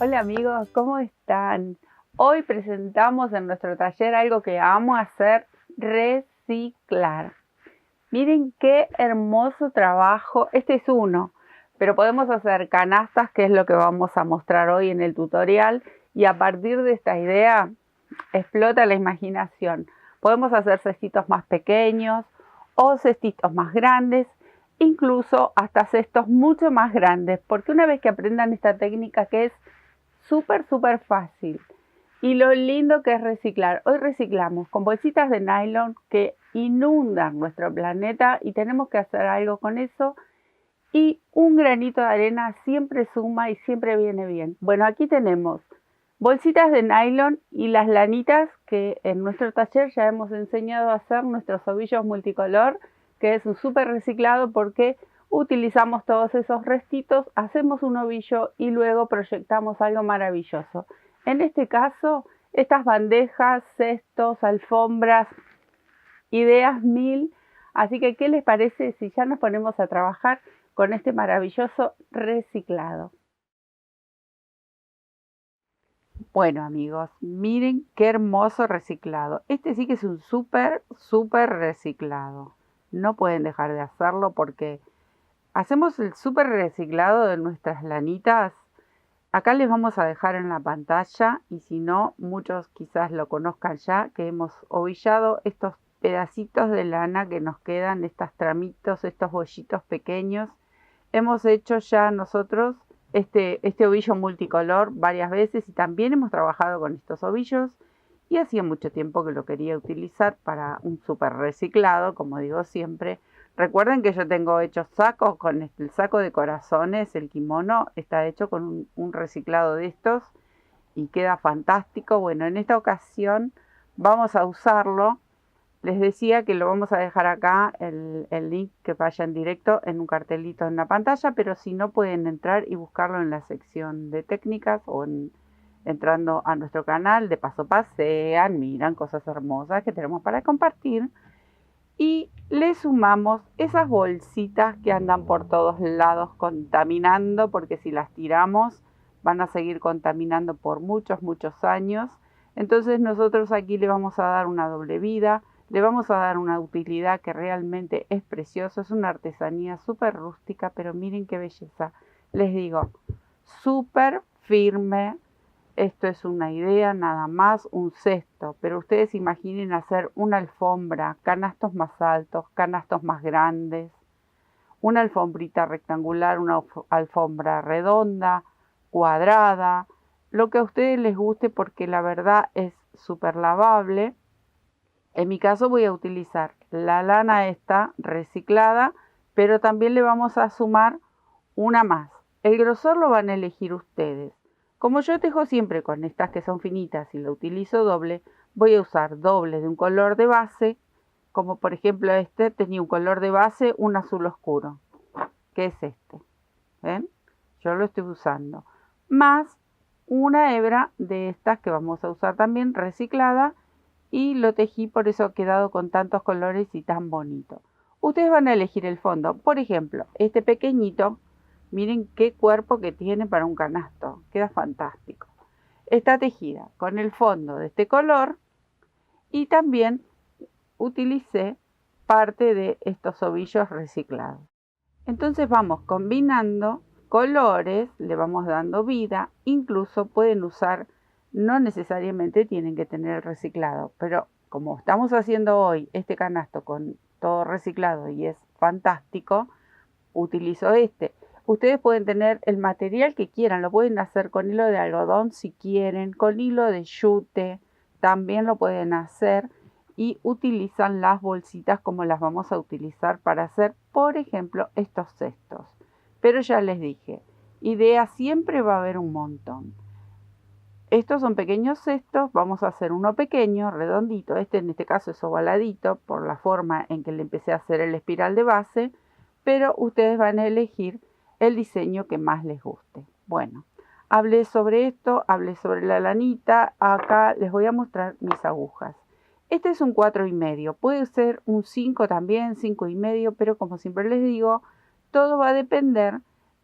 Hola amigos, ¿cómo están? Hoy presentamos en nuestro taller algo que amo hacer, reciclar. Miren qué hermoso trabajo, este es uno, pero podemos hacer canastas, que es lo que vamos a mostrar hoy en el tutorial, y a partir de esta idea explota la imaginación. Podemos hacer cestitos más pequeños o cestitos más grandes, incluso hasta cestos mucho más grandes, porque una vez que aprendan esta técnica que es súper fácil. Y lo lindo que es reciclar. Hoy reciclamos con bolsitas de nylon que inundan nuestro planeta y tenemos que hacer algo con eso. Y un granito de arena siempre suma y siempre viene bien. Bueno, aquí tenemos bolsitas de nylon y las lanitas que en nuestro taller ya hemos enseñado a hacer nuestros ovillos multicolor, que es un súper reciclado porque utilizamos todos esos restitos, hacemos un ovillo y luego proyectamos algo maravilloso. En este caso, estas bandejas, cestos, alfombras, ideas mil. Así que, ¿qué les parece si ya nos ponemos a trabajar con este maravilloso reciclado? Bueno amigos, miren qué hermoso reciclado. Este sí que es un súper reciclado. No pueden dejar de hacerlo porque hacemos el súper reciclado de nuestras lanitas. Acá les vamos a dejar en la pantalla y si no, muchos quizás lo conozcan ya, que hemos ovillado estos pedacitos de lana que nos quedan, estos tramitos, estos bollitos pequeños. Hemos hecho ya nosotros este ovillo multicolor varias veces y también hemos trabajado con estos ovillos y hacía mucho tiempo que lo quería utilizar para un súper reciclado, como digo siempre. Recuerden que yo tengo hechos sacos con el saco de corazones, el kimono está hecho con un reciclado de estos y queda fantástico. Bueno, en esta ocasión vamos a usarlo. Les decía que lo vamos a dejar acá, el link que vaya en directo en un cartelito en la pantalla, pero si no pueden entrar y buscarlo en la sección de técnicas o entrando a nuestro canal. De paso pasean, miran cosas hermosas que tenemos para compartir y le sumamos esas bolsitas que andan por todos lados contaminando, porque si las tiramos van a seguir contaminando por muchos años. Entonces nosotros aquí le vamos a dar una doble vida, le vamos a dar una utilidad que realmente es preciosa, es una artesanía súper rústica, pero miren qué belleza. Les digo, súper firme. Esto es una idea nada más, un cesto, pero ustedes imaginen hacer una alfombra, canastos más altos, canastos más grandes, una alfombrita rectangular, una alfombra redonda, cuadrada, lo que a ustedes les guste porque la verdad es súper lavable. En mi caso voy a utilizar la lana esta reciclada, pero también le vamos a sumar una más. El grosor lo van a elegir ustedes. Como yo tejo siempre con estas que son finitas y lo utilizo doble, voy a usar doble de un color de base, como por ejemplo este tenía un color de base, un azul oscuro, que es este. ¿Ven? Yo lo estoy usando. Más una hebra de estas que vamos a usar también reciclada y lo tejí, por eso ha quedado con tantos colores y tan bonito. Ustedes van a elegir el fondo. Por ejemplo, este pequeñito, miren qué cuerpo que tiene para un canasto. Queda fantástico. Está tejida con el fondo de este color y también utilicé parte de estos ovillos reciclados. Entonces vamos combinando colores, le vamos dando vida, incluso pueden usar, no necesariamente tienen que tener el reciclado, pero como estamos haciendo hoy este canasto con todo reciclado y es fantástico, utilizo este. Ustedes pueden tener el material que quieran, lo pueden hacer con hilo de algodón si quieren, con hilo de yute, también lo pueden hacer y utilizan las bolsitas como las vamos a utilizar para hacer, por ejemplo, estos cestos. Pero ya les dije, ideas siempre va a haber un montón. Estos son pequeños cestos, vamos a hacer uno pequeño, redondito, en este caso es ovaladito por la forma en que le empecé a hacer el espiral de base, pero ustedes van a elegir el diseño que más les guste. Bueno, hablé sobre esto, hablé sobre la lanita, acá les voy a mostrar mis agujas. Este es un 4,5, puede ser un 5 también, 5,5, pero como siempre les digo, todo va a depender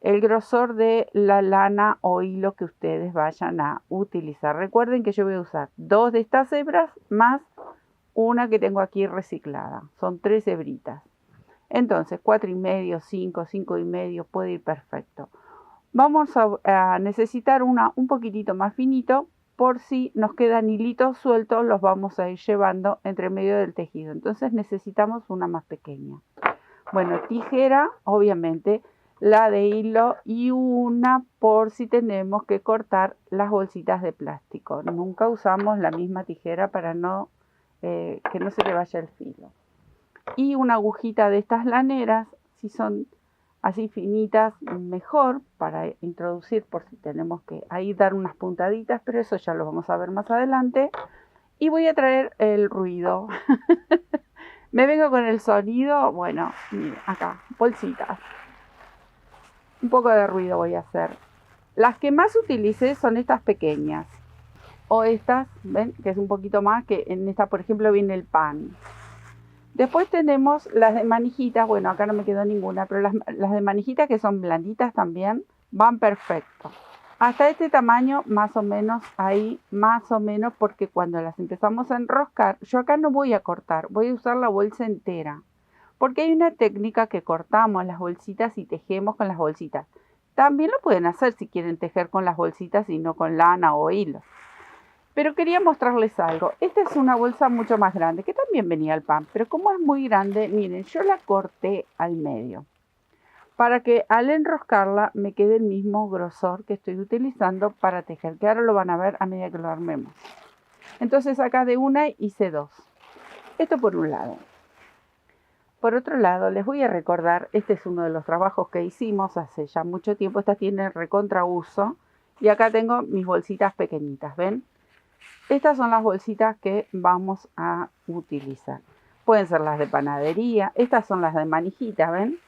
el grosor de la lana o hilo que ustedes vayan a utilizar. Recuerden que yo voy a usar 2 de estas hebras más una que tengo aquí reciclada. Son 3 hebritas. Entonces 4,5, 5, 5,5 puede ir perfecto. Vamos a necesitar una un poquitito más finito, por si nos quedan hilitos sueltos, los vamos a ir llevando entre medio del tejido. Entonces necesitamos una más pequeña. Bueno, tijera, obviamente, la de hilo, y una por si tenemos que cortar las bolsitas de plástico. Nunca usamos la misma tijera para que no se le vaya el filo. Y una agujita de estas laneras, si son así finitas, mejor para introducir, por si tenemos que ahí dar unas puntaditas, pero eso ya lo vamos a ver más adelante. Y voy a traer el ruido. Me vengo con el sonido. Bueno, miren, acá, bolsitas. Un poco de ruido voy a hacer. Las que más utilicé son estas pequeñas. O estas, ven, que es un poquito más, que en esta, por ejemplo, viene el pan. Después tenemos las de manijitas. Bueno, acá no me quedó ninguna, pero las de manijitas, que son blanditas también, van perfecto. Hasta este tamaño, más o menos, ahí, más o menos, porque cuando las empezamos a enroscar, yo acá no voy a cortar, voy a usar la bolsa entera. Porque hay una técnica que cortamos las bolsitas y tejemos con las bolsitas. También lo pueden hacer si quieren tejer con las bolsitas y no con lana o hilo. Pero quería mostrarles algo. Esta es una bolsa mucho más grande, que también venía al pan. Pero como es muy grande, miren, yo la corté al medio. Para que al enroscarla me quede el mismo grosor que estoy utilizando para tejer. Que ahora lo van a ver a medida que lo armemos. Entonces acá de una hice 2. Esto por un lado. Por otro lado, les voy a recordar, este es uno de los trabajos que hicimos hace ya mucho tiempo. Esta tiene recontrauso. Y acá tengo mis bolsitas pequeñitas, ¿ven? Estas son las bolsitas que vamos a utilizar. Pueden ser las de panadería. Estas son las de manijita, ¿ven?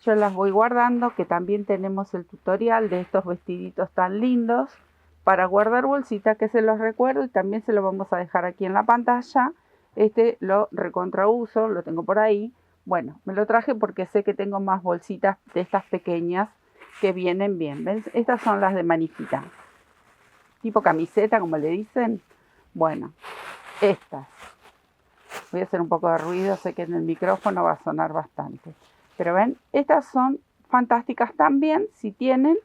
Yo las voy guardando, que también tenemos el tutorial de estos vestiditos tan lindos para guardar bolsitas, que se los recuerdo, y también se lo vamos a dejar aquí en la pantalla. Este lo recontrauso, lo tengo por ahí. Bueno, me lo traje porque sé que tengo más bolsitas de estas pequeñas que vienen bien. ¿Ven? Estas son las de manijita. Tipo camiseta, como le dicen. Bueno, estas. Voy a hacer un poco de ruido, sé que en el micrófono va a sonar bastante. Pero ven, estas son fantásticas también, si tienen.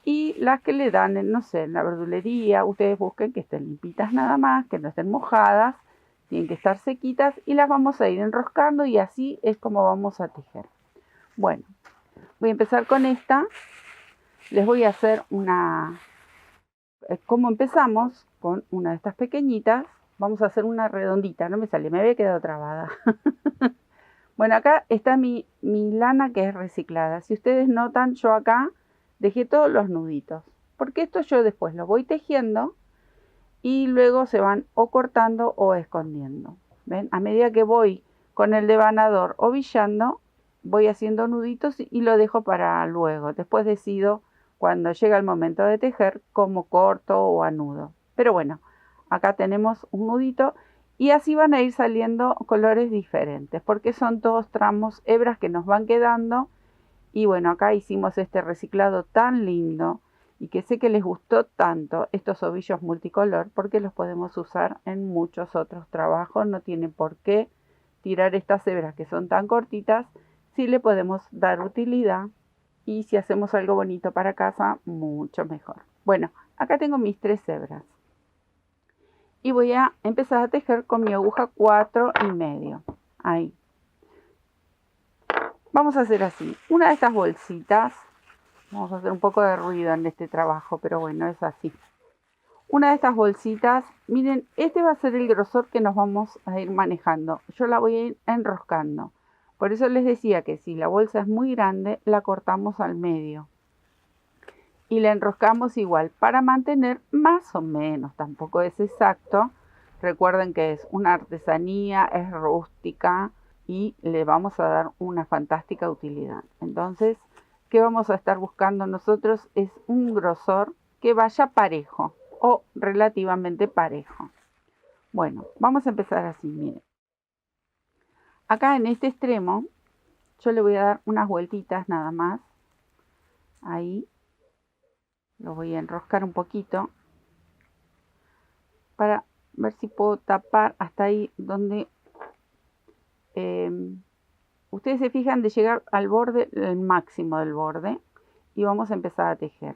Y las que le dan, no sé, en la verdulería, ustedes busquen que estén limpitas nada más, que no estén mojadas. Tienen que estar sequitas y las vamos a ir enroscando, y así es como vamos a tejer. Bueno, voy a empezar con esta. Les voy a hacer como empezamos con una de estas pequeñitas, vamos a hacer una redondita. No me sale, me había quedado trabada. Bueno, acá está mi lana, que es reciclada. Si ustedes notan, yo acá dejé todos los nuditos, porque esto yo después lo voy tejiendo y luego se van o cortando o escondiendo. ¿Ven? A medida que voy con el devanador ovillando, voy haciendo nuditos y lo dejo para luego. Después decido, cuando llega el momento de tejer, cómo corto o anudo. Pero bueno, acá tenemos un nudito, y así van a ir saliendo colores diferentes, porque son todos tramos, hebras que nos van quedando. Y bueno, acá hicimos este reciclado tan lindo, y que sé que les gustó tanto estos ovillos multicolor, porque los podemos usar en muchos otros trabajos. No tienen por qué tirar estas hebras que son tan cortitas, si le podemos dar utilidad. Y si hacemos algo bonito para casa, mucho mejor. Bueno, acá tengo mis 3 hebras. Y voy a empezar a tejer con mi aguja 4,5. Ahí. Vamos a hacer así. Una de estas bolsitas. Vamos a hacer un poco de ruido en este trabajo, pero bueno, es así. Una de estas bolsitas, miren, este va a ser el grosor que nos vamos a ir manejando. Yo la voy a ir enroscando. Por eso les decía que si la bolsa es muy grande, la cortamos al medio. Y la enroscamos igual para mantener más o menos, tampoco es exacto. Recuerden que es una artesanía, es rústica y le vamos a dar una fantástica utilidad. Entonces, ¿qué vamos a estar buscando nosotros? Es un grosor que vaya parejo o relativamente parejo. Bueno, vamos a empezar así, miren. Acá en este extremo yo le voy a dar unas vueltitas nada más. Ahí. ahí lo voy a enroscar un poquito para ver si puedo tapar hasta ahí donde ustedes se fijan de llegar al borde, el máximo del borde, y vamos a empezar a tejer.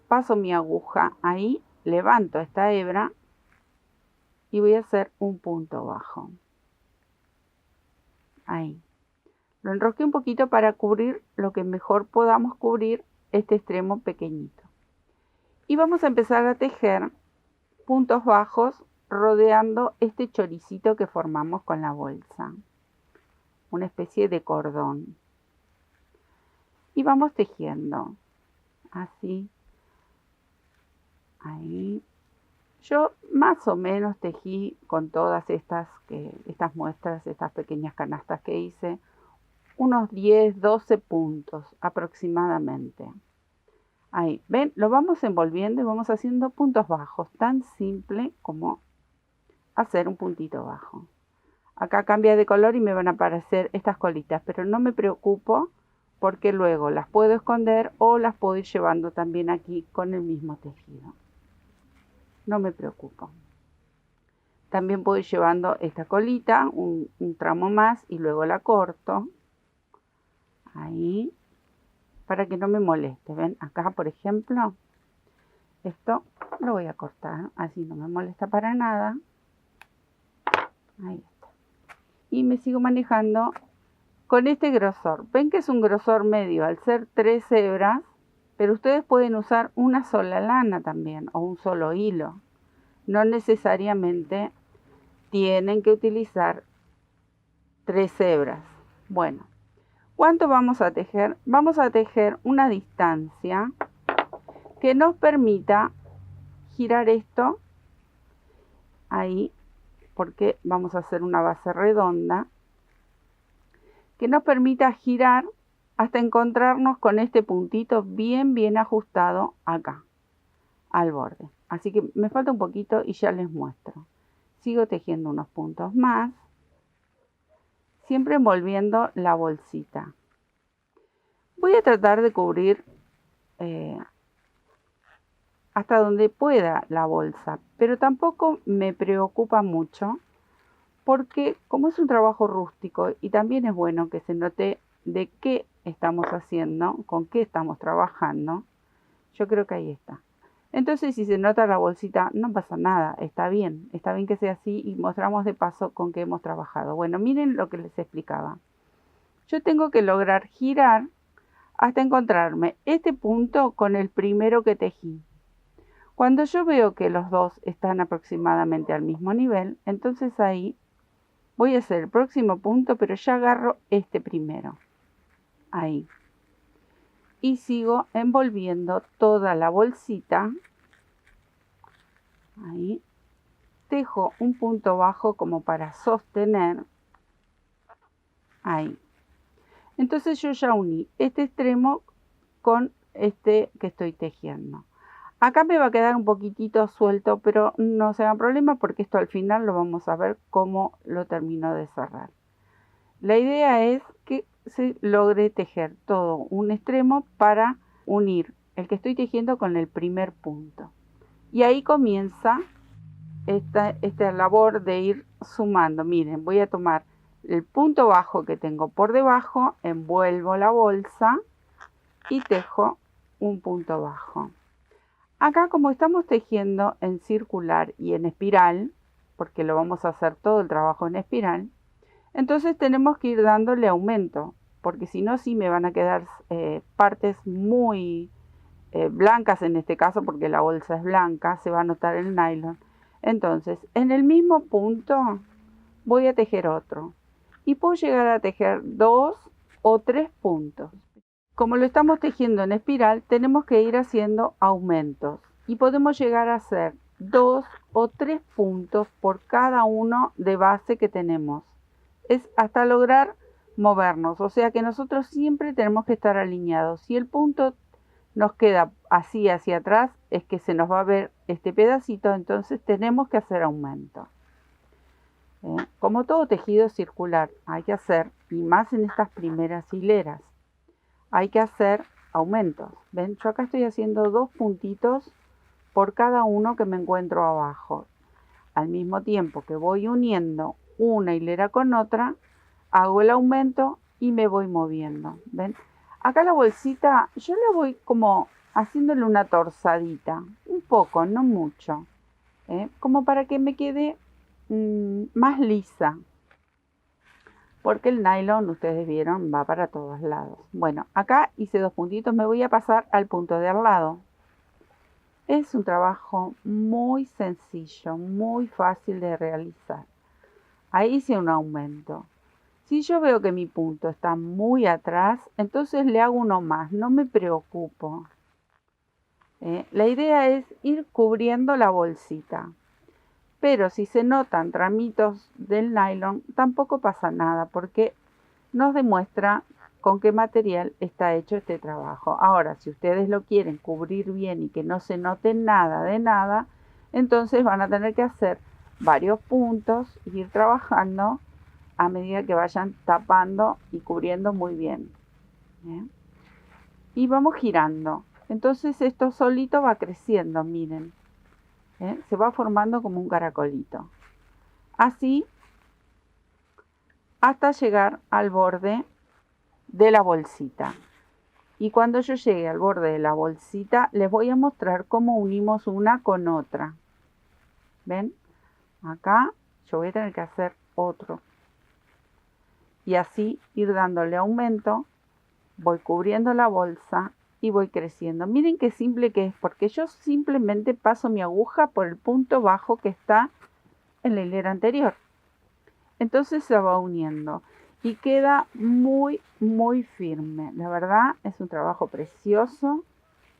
Paso mi aguja ahí, levanto esta hebra y voy a hacer un punto bajo. Ahí. Lo enrosqué un poquito para cubrir lo que mejor podamos cubrir este extremo pequeñito. Y vamos a empezar a tejer puntos bajos rodeando este choricito que formamos con la bolsa. Una especie de cordón. Y vamos tejiendo. Así. Ahí. Yo más o menos tejí con todas estas muestras, estas pequeñas canastas que hice, unos 10, 12 puntos aproximadamente. Ahí, ven, lo vamos envolviendo y vamos haciendo puntos bajos, tan simple como hacer un puntito bajo. Acá cambia de color y me van a aparecer estas colitas, pero no me preocupo porque luego las puedo esconder o las puedo ir llevando también aquí con el mismo tejido. No me preocupo. También puedo ir llevando esta colita, un tramo más y luego la corto. Ahí. Para que no me moleste. ¿Ven? Acá, por ejemplo, esto lo voy a cortar. Así no me molesta para nada. Ahí está. Y me sigo manejando con este grosor. Ven que es un grosor medio al ser 3 hebras, pero ustedes pueden usar una sola lana también o un solo hilo. No necesariamente tienen que utilizar 3 hebras. Bueno. ¿Cuánto vamos a tejer? Vamos a tejer una distancia que nos permita girar esto ahí, porque vamos a hacer una base redonda, que nos permita girar hasta encontrarnos con este puntito bien ajustado acá, al borde. Así que me falta un poquito y ya les muestro. Sigo tejiendo unos puntos más. Siempre envolviendo la bolsita. Voy a tratar de cubrir hasta donde pueda la bolsa, pero tampoco me preocupa mucho porque como es un trabajo rústico y también es bueno que se note de qué estamos haciendo, con qué estamos trabajando, yo creo que ahí está. Entonces, si se nota la bolsita, no pasa nada, está bien que sea así y mostramos de paso con qué hemos trabajado. Bueno, miren lo que les explicaba. Yo tengo que lograr girar hasta encontrarme este punto con el primero que tejí. Cuando yo veo que los dos están aproximadamente al mismo nivel, entonces ahí voy a hacer el próximo punto, pero ya agarro este primero. Ahí. Y sigo envolviendo toda la bolsita. Ahí. Tejo un punto bajo como para sostener. Ahí. Entonces yo ya uní este extremo con este que estoy tejiendo. Acá me va a quedar un poquitito suelto, pero no se hagan problema porque esto al final lo vamos a ver cómo lo termino de cerrar. La idea es que se logre tejer todo un extremo para unir el que estoy tejiendo con el primer punto. Y ahí comienza esta labor de ir sumando. Miren, voy a tomar el punto bajo que tengo por debajo, envuelvo la bolsa y tejo un punto bajo. Acá, como estamos tejiendo en circular y en espiral, porque lo vamos a hacer todo el trabajo en espiral, entonces tenemos que ir dándole aumento, porque si no, sí me van a quedar partes muy blancas en este caso, porque la bolsa es blanca, se va a notar el nylon. Entonces, en el mismo punto voy a tejer otro. Y puedo llegar a tejer 2 o 3 puntos. Como lo estamos tejiendo en espiral, tenemos que ir haciendo aumentos. Y podemos llegar a hacer 2 o 3 puntos por cada uno de base que tenemos. Es hasta lograr movernos. O sea que nosotros siempre tenemos que estar alineados. Si el punto nos queda así hacia atrás, es que se nos va a ver este pedacito, entonces tenemos que hacer aumento. Como todo tejido circular hay que hacer, y más en estas primeras hileras, hay que hacer aumentos. ¿Ven? Yo acá estoy haciendo 2 puntitos por cada uno que me encuentro abajo. Al mismo tiempo que voy uniendo una hilera con otra, hago el aumento y me voy moviendo. ¿Ven? Acá la bolsita yo la voy como haciéndole una torzadita, un poco, no mucho, como para que me quede más lisa, porque el nylon, ustedes vieron, va para todos lados. Bueno, acá hice 2 puntitos, me voy a pasar al punto de al lado. Es un trabajo muy sencillo, muy fácil de realizar. Ahí hice un aumento. Si yo veo que mi punto está muy atrás, entonces le hago uno más, no me preocupo. La idea es ir cubriendo la bolsita. Pero si se notan tramitos del nylon, tampoco pasa nada porque nos demuestra con qué material está hecho este trabajo. Ahora, si ustedes lo quieren cubrir bien y que no se note nada de nada, entonces van a tener que hacer varios puntos y ir trabajando a medida que vayan tapando y cubriendo muy bien. Y vamos girando. Entonces esto solito va creciendo, miren. Se va formando como un caracolito. Así hasta llegar al borde de la bolsita. Y cuando yo llegue al borde de la bolsita, les voy a mostrar cómo unimos una con otra. ¿Ven? Acá yo voy a tener que hacer otro. Y así ir dándole aumento, voy cubriendo la bolsa y voy creciendo. Miren qué simple que es, porque yo simplemente paso mi aguja por el punto bajo que está en la hilera anterior. Entonces se va uniendo y queda muy, muy firme. La verdad es un trabajo precioso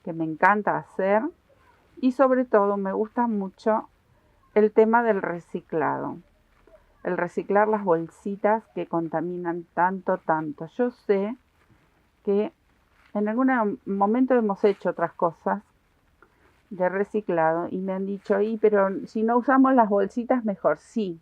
que me encanta hacer y sobre todo me gusta mucho el tema del reciclado. El reciclar las bolsitas que contaminan tanto. Yo sé que en algún momento hemos hecho otras cosas de reciclado y me han dicho, pero si no usamos las bolsitas mejor. Sí,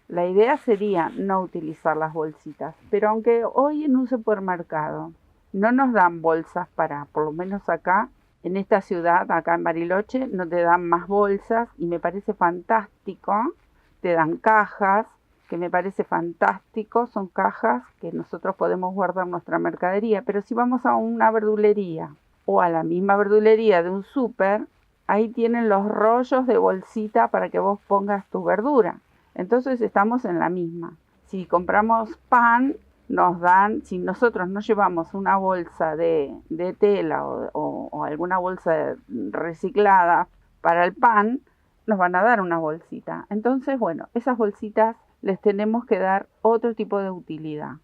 la idea sería no utilizar las bolsitas, pero aunque hoy en un supermercado no nos dan bolsas para, por lo menos acá, en esta ciudad, acá en Bariloche, no te dan más bolsas y me parece fantástico. Te dan cajas, que me parece fantástico, son cajas que nosotros podemos guardar nuestra mercadería, pero si vamos a una verdulería o a la misma verdulería de un súper, ahí tienen los rollos de bolsita para que vos pongas tu verdura. Entonces estamos en la misma. Si compramos pan, nos dan, si nosotros no llevamos una bolsa de tela o alguna bolsa reciclada para el pan, nos van a dar una bolsita. Entonces, bueno, esas bolsitas les tenemos que dar otro tipo de utilidad.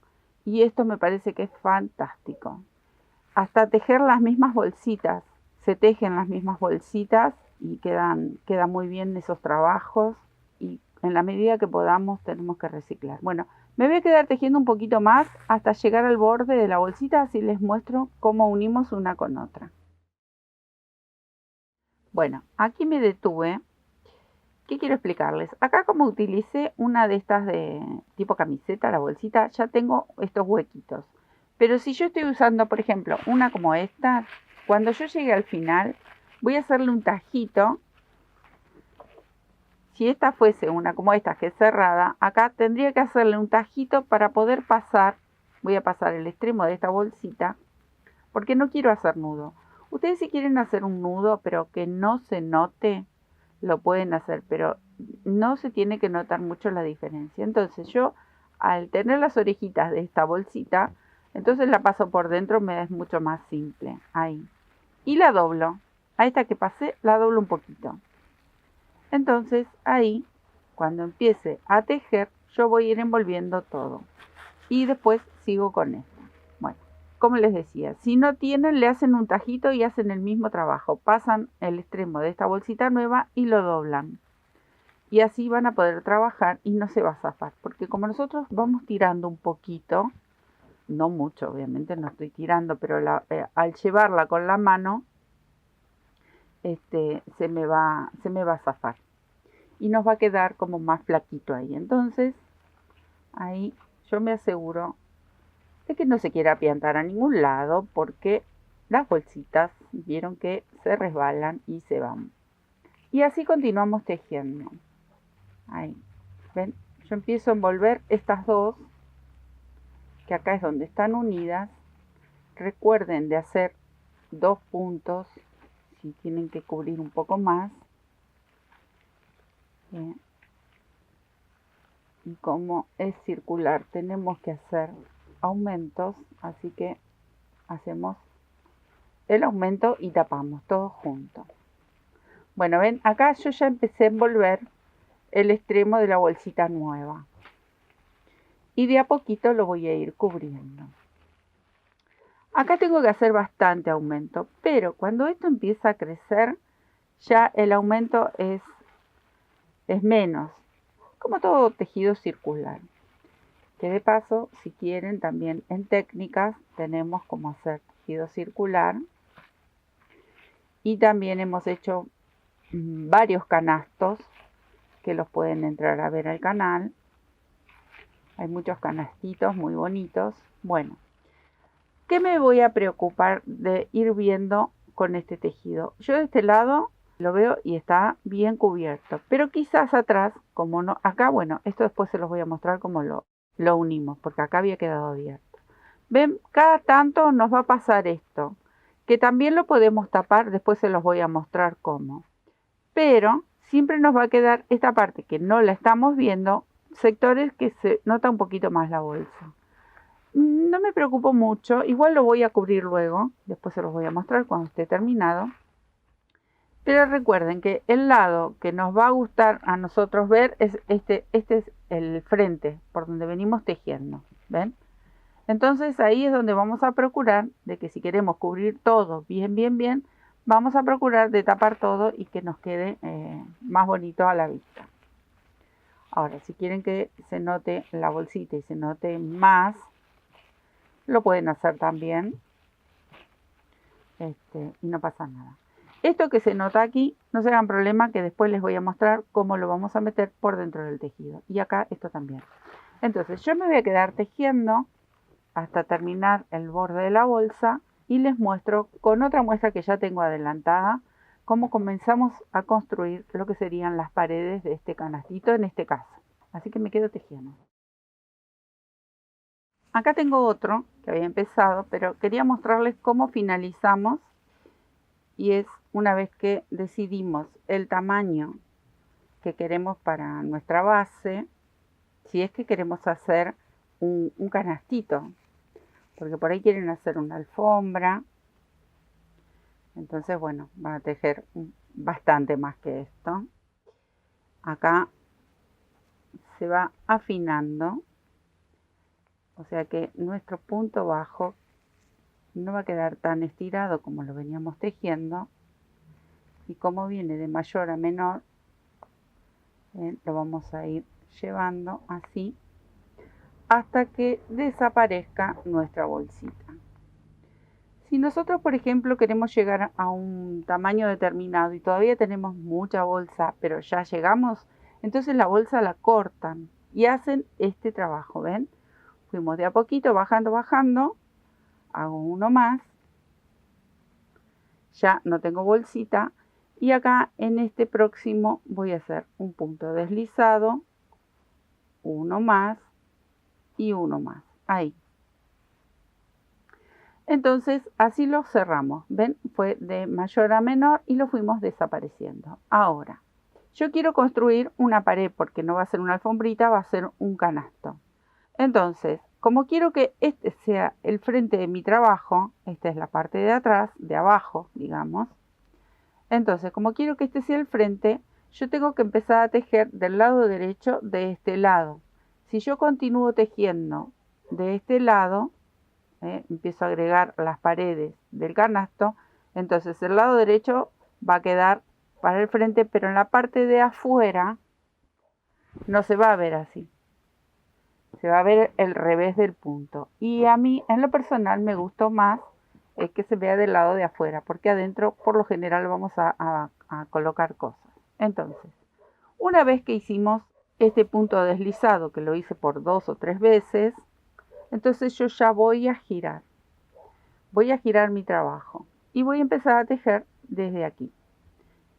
Y esto me parece que es fantástico. Hasta tejer las mismas bolsitas. Se tejen las mismas bolsitas y quedan muy bien esos trabajos. Y en la medida que podamos tenemos que reciclar. Bueno, me voy a quedar tejiendo un poquito más hasta llegar al borde de la bolsita. Así les muestro cómo unimos una con otra. Bueno, aquí me detuve. ¿Qué quiero explicarles? Acá como utilicé una de estas de tipo camiseta, la bolsita, ya tengo estos huequitos. Pero si yo estoy usando, por ejemplo, una como esta, cuando yo llegue al final, voy a hacerle un tajito. Si esta fuese una como esta que es cerrada, acá tendría que hacerle un tajito para poder pasar. Voy a pasar el extremo de esta bolsita, porque no quiero hacer nudo. Ustedes si quieren hacer un nudo, pero que no se note, lo pueden hacer, pero no se tiene que notar mucho la diferencia. Entonces yo, al tener las orejitas de esta bolsita, entonces la paso por dentro, me es mucho más simple. Ahí. Y la doblo. A esta que pasé, la doblo un poquito. Entonces ahí, cuando empiece a tejer, yo voy a ir envolviendo todo. Y después sigo con esto. Bueno, como les decía, si no tienen, le hacen un tajito y hacen el mismo trabajo. Pasan el extremo de esta bolsita nueva y lo doblan. Y así van a poder trabajar y no se va a zafar. Porque como nosotros vamos tirando un poquito, no mucho, obviamente no estoy tirando, pero al llevarla con la mano, se me va a zafar. Y nos va a quedar como más flaquito ahí. Entonces, ahí yo me aseguro de que no se quiera apiantar a ningún lado, porque las bolsitas, vieron que se resbalan y se van. Y así continuamos tejiendo. Ahí, ¿ven? Yo empiezo a envolver estas dos, que acá es donde están unidas. Recuerden de hacer 2 puntos, si tienen que cubrir un poco más. Bien. Y como es circular, tenemos que hacer aumentos, así que hacemos el aumento y tapamos todo junto. Bueno, ven, acá yo ya empecé a envolver el extremo de la bolsita nueva. Y de a poquito lo voy a ir cubriendo. Acá tengo que hacer bastante aumento, pero cuando esto empieza a crecer, ya el aumento es menos, como todo tejido circular. Que de paso, si quieren, también en técnicas tenemos cómo hacer tejido circular. Y también hemos hecho varios canastos que los pueden entrar a ver al canal. Hay muchos canastitos muy bonitos. Bueno, ¿qué me voy a preocupar de ir viendo con este tejido? Yo de este lado lo veo y está bien cubierto, pero quizás atrás, como no, acá, bueno, esto después se los voy a mostrar cómo lo unimos, porque acá había quedado abierto. Ven, cada tanto nos va a pasar esto, que también lo podemos tapar, después se los voy a mostrar cómo. Pero siempre nos va a quedar esta parte que no la estamos viendo, sectores que se nota un poquito más la bolsa. No me preocupo mucho, igual lo voy a cubrir luego, después se los voy a mostrar cuando esté terminado. Pero recuerden que el lado que nos va a gustar a nosotros ver es este es el frente por donde venimos tejiendo, ¿ven? Entonces ahí es donde vamos a procurar de que si queremos cubrir todo bien, vamos a procurar de tapar todo y que nos quede más bonito a la vista. Ahora, si quieren que se note la bolsita y se note más, lo pueden hacer también y no pasa nada. Esto que se nota aquí, no se hagan problema, que después les voy a mostrar cómo lo vamos a meter por dentro del tejido. Y acá esto también. Entonces yo me voy a quedar tejiendo hasta terminar el borde de la bolsa y les muestro con otra muestra que ya tengo adelantada cómo comenzamos a construir lo que serían las paredes de este canastito en este caso. Así que me quedo tejiendo. Acá tengo otro que había empezado, pero quería mostrarles cómo finalizamos, y es una vez que decidimos el tamaño que queremos para nuestra base, si es que queremos hacer un canastito, porque por ahí quieren hacer una alfombra, entonces bueno, van a tejer bastante más que esto. Acá se va afinando, o sea que nuestro punto bajo no va a quedar tan estirado como lo veníamos tejiendo, y como viene de mayor a menor, lo vamos a ir llevando así hasta que desaparezca nuestra bolsita. Si nosotros, por ejemplo, queremos llegar a un tamaño determinado y todavía tenemos mucha bolsa, pero ya llegamos, entonces la bolsa la cortan y hacen este trabajo, ¿ven? Fuimos de a poquito bajando, hago uno más, ya no tengo bolsita, y acá en este próximo voy a hacer un punto deslizado, uno más y uno más, ahí. Entonces así lo cerramos, ven, fue de mayor a menor y lo fuimos desapareciendo. Ahora, yo quiero construir una pared porque no va a ser una alfombrita, va a ser un canasto. Entonces, como quiero que este sea el frente de mi trabajo, esta es la parte de atrás, de abajo, digamos. Entonces, como quiero que este sea el frente, yo tengo que empezar a tejer del lado derecho de este lado. Si yo continúo tejiendo de este lado, empiezo a agregar las paredes del canasto, entonces el lado derecho va a quedar para el frente, pero en la parte de afuera no se va a ver así, se va a ver el revés del punto. Y a mí en lo personal me gustó más que se vea del lado de afuera, porque adentro por lo general vamos a colocar cosas. Entonces, una vez que hicimos este punto deslizado, que lo hice por 2 o 3 veces, entonces yo ya voy a girar voy a girar mi trabajo y voy a empezar a tejer desde aquí.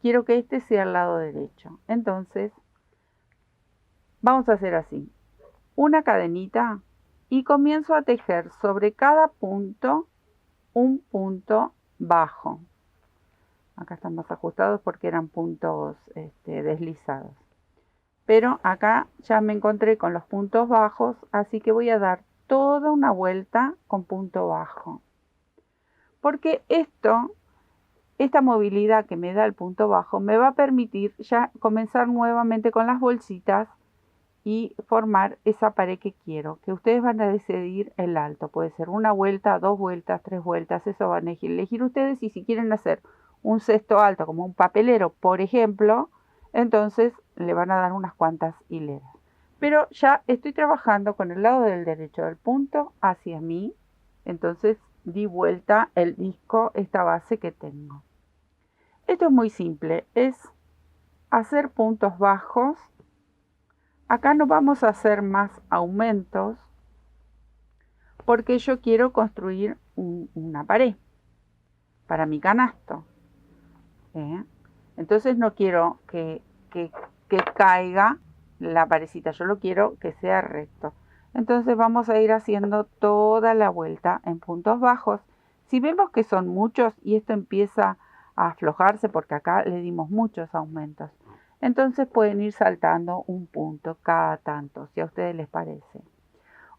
Quiero que este sea el lado derecho. Entonces, vamos a hacer así. Una cadenita y comienzo a tejer sobre cada punto un punto bajo. Acá están más ajustados porque eran puntos deslizados. Pero acá ya me encontré con los puntos bajos, así que voy a dar toda una vuelta con punto bajo. Porque esta movilidad que me da el punto bajo me va a permitir ya comenzar nuevamente con las bolsitas y formar esa pared que quiero, que ustedes van a decidir el alto. Puede ser una vuelta, 2 vueltas, 3 vueltas, eso van a elegir ustedes. Y si quieren hacer un cesto alto como un papelero, por ejemplo, entonces le van a dar unas cuantas hileras. Pero ya estoy trabajando con el lado del derecho del punto hacia mí, entonces di vuelta el disco, esta base que tengo. Esto es muy simple, es hacer puntos bajos. Acá no vamos a hacer más aumentos porque yo quiero construir una pared para mi canasto. Entonces no quiero que caiga la parecita, yo lo quiero que sea recto. Entonces vamos a ir haciendo toda la vuelta en puntos bajos. Si vemos que son muchos y esto empieza a aflojarse porque acá le dimos muchos aumentos, entonces pueden ir saltando un punto cada tanto, si a ustedes les parece.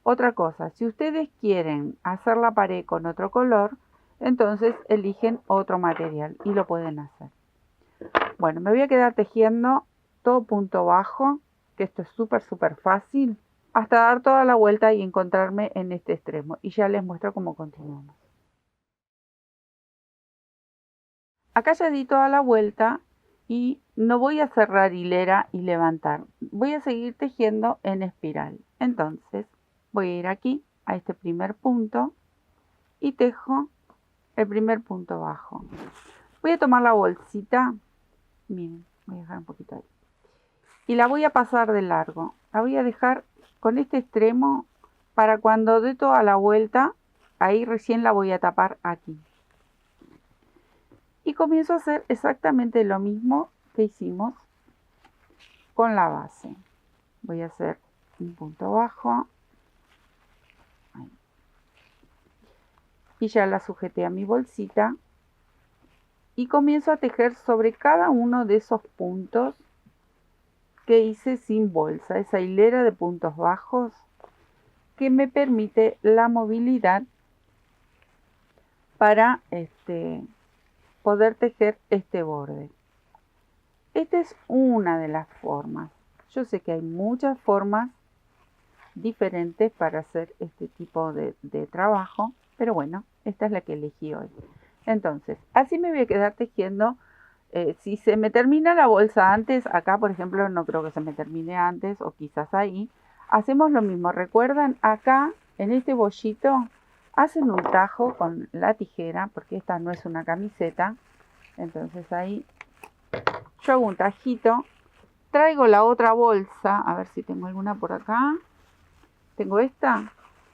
Otra cosa, si ustedes quieren hacer la pared con otro color, entonces eligen otro material y lo pueden hacer. Bueno, me voy a quedar tejiendo todo punto bajo, que esto es súper fácil, hasta dar toda la vuelta y encontrarme en este extremo. Y ya les muestro cómo continuamos. Acá ya di toda la vuelta y no voy a cerrar hilera y levantar. Voy a seguir tejiendo en espiral. Entonces voy a ir aquí a este primer punto y tejo el primer punto bajo. Voy a tomar la bolsita, miren, voy a dejar un poquito ahí, y la voy a pasar de largo. La voy a dejar con este extremo para cuando dé toda la vuelta, ahí recién la voy a tapar aquí. Y comienzo a hacer exactamente lo mismo que hicimos con la base. Voy a hacer un punto bajo. Ahí. Y ya la sujeté a mi bolsita. Y comienzo a tejer sobre cada uno de esos puntos que hice sin bolsa. Esa hilera de puntos bajos que me permite la movilidad para poder tejer este borde. Esta es una de las formas. Yo sé que hay muchas formas diferentes para hacer este tipo de trabajo, pero bueno, esta es la que elegí hoy. Entonces, así me voy a quedar tejiendo. Si se me termina la bolsa antes, acá por ejemplo no creo que se me termine antes, o quizás ahí, hacemos lo mismo. ¿Recuerdan? Acá en este bollito hacen un tajo con la tijera, porque esta no es una camiseta. Entonces ahí yo hago un tajito, traigo la otra bolsa, a ver si tengo alguna por acá. Tengo esta,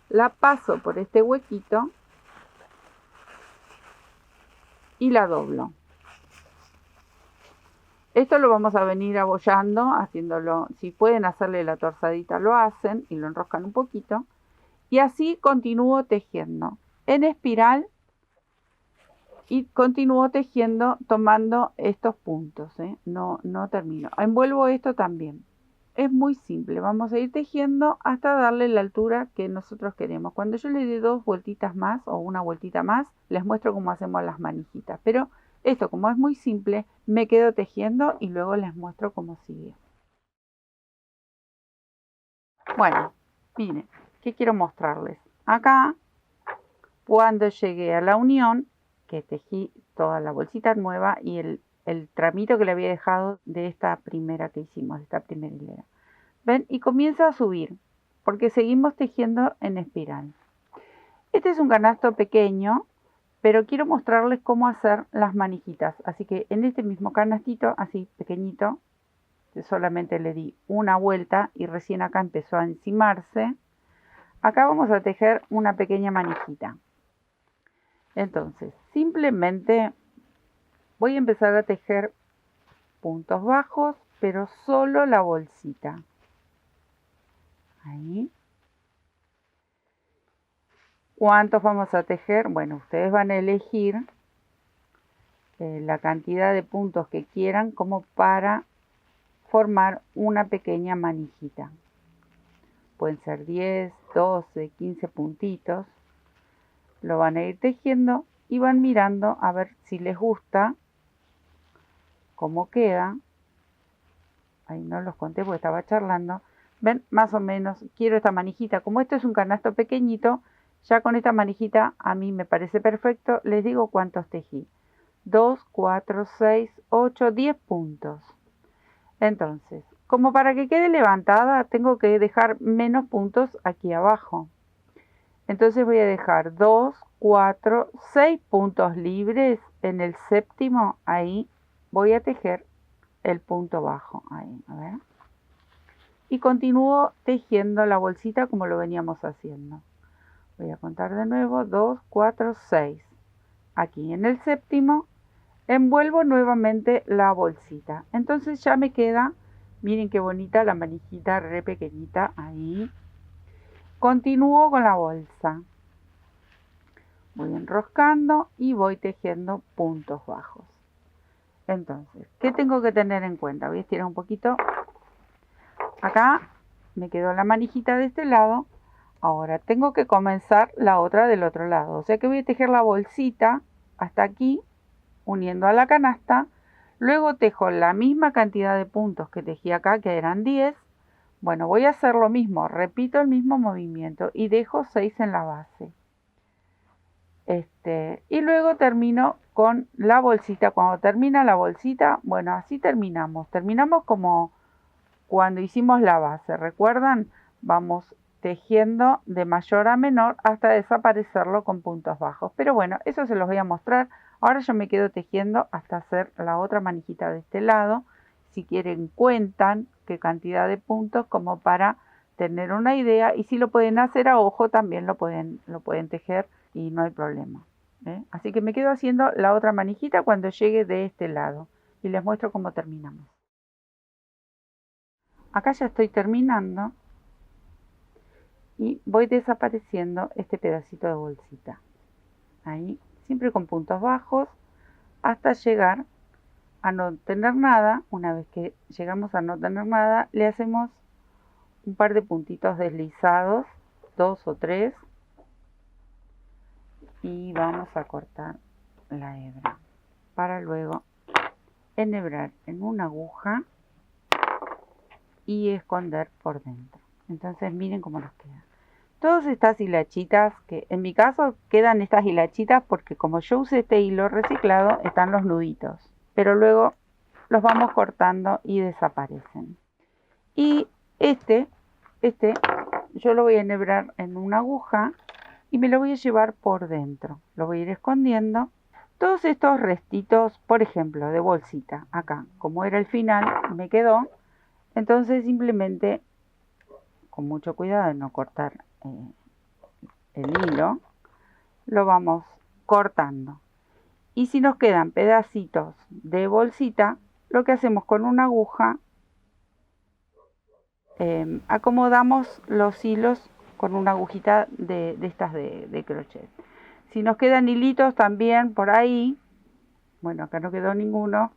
la paso por este huequito y la doblo. Esto lo vamos a venir abollando, haciéndolo, si pueden hacerle la torzadita lo hacen y lo enroscan un poquito. Y así continúo tejiendo en espiral y continúo tejiendo tomando estos puntos, no termino. Envuelvo esto también. Es muy simple, vamos a ir tejiendo hasta darle la altura que nosotros queremos. Cuando yo le dé 2 vueltitas más o una vueltita más, les muestro cómo hacemos las manijitas. Pero esto, como es muy simple, me quedo tejiendo y luego les muestro cómo sigue. Bueno, miren, ¿qué quiero mostrarles? Acá, cuando llegué a la unión, que tejí toda la bolsita nueva y el tramito que le había dejado de esta primera que hicimos, de esta primera hilera. ¿Ven? Y comienza a subir, porque seguimos tejiendo en espiral. Este es un canasto pequeño, pero quiero mostrarles cómo hacer las manijitas. Así que en este mismo canastito, así pequeñito, solamente le di una vuelta y recién acá empezó a encimarse. Acá vamos a tejer una pequeña manijita. Entonces, simplemente voy a empezar a tejer puntos bajos, pero solo la bolsita. Ahí. ¿Cuántos vamos a tejer? Bueno, ustedes van a elegir la cantidad de puntos que quieran como para formar una pequeña manijita. Pueden ser 10, 12, 15 puntitos. Lo van a ir tejiendo y van mirando a ver si les gusta cómo queda. Ahí no los conté porque estaba charlando. Ven, más o menos quiero esta manijita. Como esto es un canasto pequeñito, ya con esta manijita a mí me parece perfecto. Les digo cuántos tejí. 2, 4, 6, 8, 10 puntos. Entonces, como para que quede levantada, tengo que dejar menos puntos aquí abajo. Entonces voy a dejar 2, 4, 6 puntos libres. En el séptimo, ahí voy a tejer el punto bajo. Ahí, a ver. Y continúo tejiendo la bolsita como lo veníamos haciendo. Voy a contar de nuevo. 2, 4, 6. Aquí en el séptimo envuelvo nuevamente la bolsita. Entonces ya me queda, miren qué bonita la manijita re pequeñita ahí. Continúo con la bolsa. Voy enroscando y voy tejiendo puntos bajos. Entonces, ¿qué tengo que tener en cuenta? Voy a estirar un poquito. Acá me quedó la manijita de este lado. Ahora tengo que comenzar la otra del otro lado. O sea que voy a tejer la bolsita hasta aquí, uniendo a la canasta. Luego tejo la misma cantidad de puntos que tejí acá, que eran 10. Bueno, voy a hacer lo mismo. Repito el mismo movimiento y dejo 6 en la base. Y luego termino con la bolsita. Cuando termina la bolsita, bueno, así terminamos. Terminamos como cuando hicimos la base. ¿Recuerdan? Vamos tejiendo de mayor a menor hasta desaparecerlo con puntos bajos. Pero bueno, eso se los voy a mostrar. Ahora yo me quedo tejiendo hasta hacer la otra manijita de este lado. Si quieren, cuentan qué cantidad de puntos como para tener una idea. Y si lo pueden hacer a ojo, también lo pueden tejer y no hay problema. Así que me quedo haciendo la otra manijita cuando llegue de este lado. Y les muestro cómo terminamos. Acá ya estoy terminando. Y voy desapareciendo este pedacito de bolsita. Ahí, siempre con puntos bajos, hasta llegar a no tener nada. Una vez que llegamos a no tener nada, le hacemos un par de puntitos deslizados, 2 o 3, y vamos a cortar la hebra para luego enhebrar en una aguja y esconder por dentro. Entonces miren cómo nos queda. Todas estas hilachitas, que en mi caso quedan estas hilachitas porque como yo usé este hilo reciclado, están los nuditos. Pero luego los vamos cortando y desaparecen. Y este yo lo voy a enhebrar en una aguja y me lo voy a llevar por dentro. Lo voy a ir escondiendo. Todos estos restitos, por ejemplo, de bolsita, acá, como era el final, me quedó. Entonces simplemente, con mucho cuidado de no cortar el hilo, lo vamos cortando. Y si nos quedan pedacitos de bolsita, lo que hacemos con una aguja, acomodamos los hilos con una agujita de estas de crochet. Si nos quedan hilitos también por ahí, bueno, acá no quedó ninguno,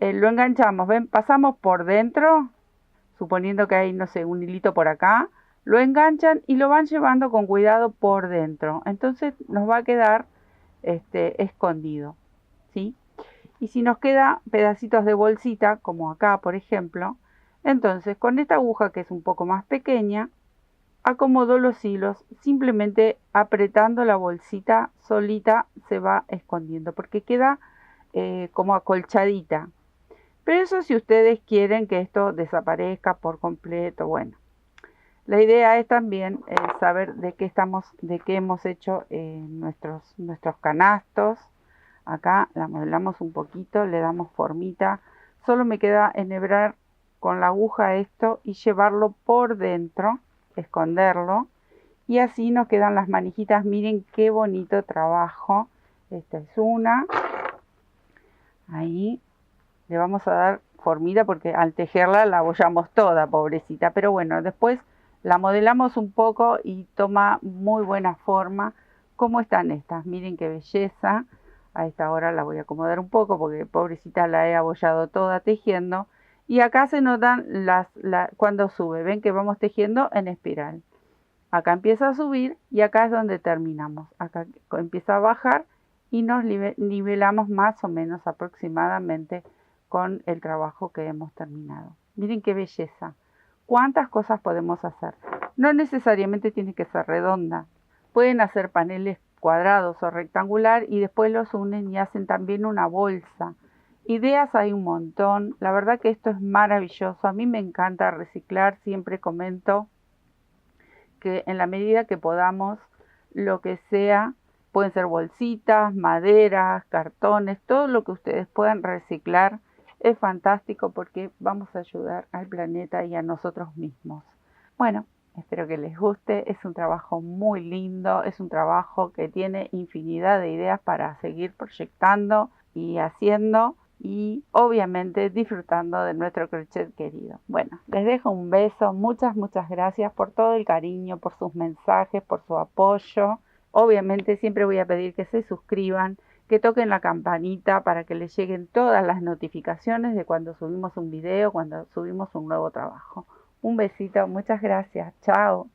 lo enganchamos, ven, pasamos por dentro, suponiendo que hay, no sé, un hilito por acá, lo enganchan y lo van llevando con cuidado por dentro. Entonces nos va a quedar escondido, ¿sí? Y si nos queda pedacitos de bolsita, como acá, por ejemplo, entonces con esta aguja que es un poco más pequeña, acomodo los hilos, simplemente apretando la bolsita solita se va escondiendo, porque queda como acolchadita. Pero eso si ustedes quieren que esto desaparezca por completo, bueno. La idea es también saber de qué hemos hecho nuestros canastos. Acá la modelamos un poquito, le damos formita. Solo me queda enhebrar con la aguja esto y llevarlo por dentro, esconderlo. Y así nos quedan las manijitas. Miren qué bonito trabajo. Esta es una. Ahí le vamos a dar formita porque al tejerla la abollamos toda, pobrecita. Pero bueno, después la modelamos un poco y toma muy buena forma. ¿Cómo están estas? Miren qué belleza. A esta hora la voy a acomodar un poco porque pobrecita la he abollado toda tejiendo. Y acá se notan cuando sube. Ven que vamos tejiendo en espiral. Acá empieza a subir y acá es donde terminamos. Acá empieza a bajar y nos nivelamos más o menos aproximadamente con el trabajo que hemos terminado. Miren qué belleza. ¿Cuántas cosas podemos hacer? No necesariamente tiene que ser redonda. Pueden hacer paneles cuadrados o rectangular y después los unen y hacen también una bolsa. Ideas hay un montón. La verdad que esto es maravilloso. A mí me encanta reciclar. Siempre comento que en la medida que podamos, lo que sea, pueden ser bolsitas, maderas, cartones, todo lo que ustedes puedan reciclar es fantástico porque vamos a ayudar al planeta y a nosotros mismos. Bueno, espero que les guste, es un trabajo muy lindo, es un trabajo que tiene infinidad de ideas para seguir proyectando y haciendo y obviamente disfrutando de nuestro crochet querido. Bueno, les dejo un beso, muchas gracias por todo el cariño, por sus mensajes, por su apoyo. Obviamente siempre voy a pedir que se suscriban, que toquen la campanita para que les lleguen todas las notificaciones de cuando subimos un video, cuando subimos un nuevo trabajo. Un besito, muchas gracias, chao.